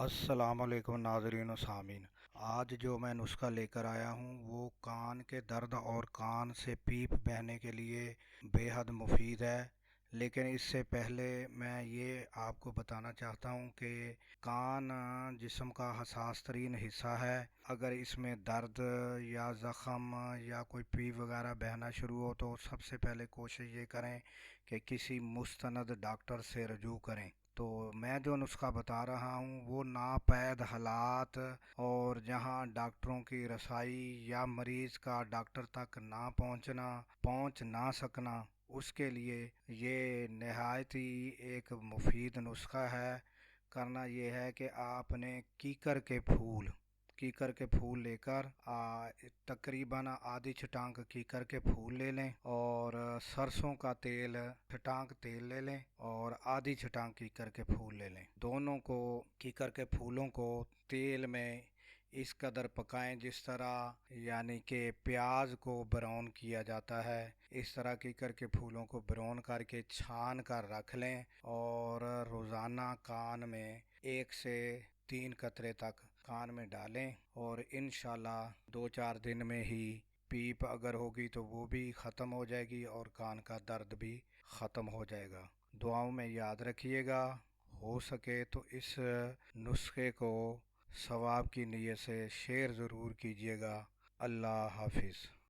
अस्सलाम वालेकुम नाज़रीन व सामीन। आज जो मैं नुस्खा लेकर आया हूँ वो कान के दर्द और कान से पीप बहने के लिए बेहद मुफीद है। लेकिन इससे पहले मैं ये आपको बताना चाहता हूँ कि कान जिस्म का हसास तरीन हिस्सा है। अगर इसमें दर्द या ज़ख़म या कोई पीप वगैरह बहना शुरू हो तो सबसे पहले कोशिश ये करें कि किसी मुस्तनद डॉक्टर से रजू करें। तो मैं जो नुस्खा बता रहा हूँ वो नापैद हालात और जहाँ डॉक्टरों की रसाई या मरीज़ का डॉक्टर तक ना पहुँच ना सकना, उसके लिए ये नहायत ही एक मुफीद नुस्खा है। करना ये है कि आपने कीकर के फूल लेकर तकरीबन आधी छटांग कीकर के फूल ले लें और सरसों का तेल छटांग तेल ले लें और आधी छटांग कीकर के फूल ले लें। दोनों को कीकर के फूलों को तेल में इस कदर पकाएं जिस तरह यानी कि प्याज को ब्राउन किया जाता है। इस तरह कीकर के फूलों को ब्राउन करके छान कर रख लें और रोज़ाना कान में 1 से 3 कतरे तक कान में डालें और इंशाल्लाह 2-4 दिन में ही पीप अगर होगी तो वो भी ख़त्म हो जाएगी और कान का दर्द भी ख़त्म हो जाएगा। दुआओं में याद रखिएगा। हो सके तो इस नुस्खे को सवाब की नीयत से शेयर ज़रूर कीजिएगा। अल्लाह हाफिज़।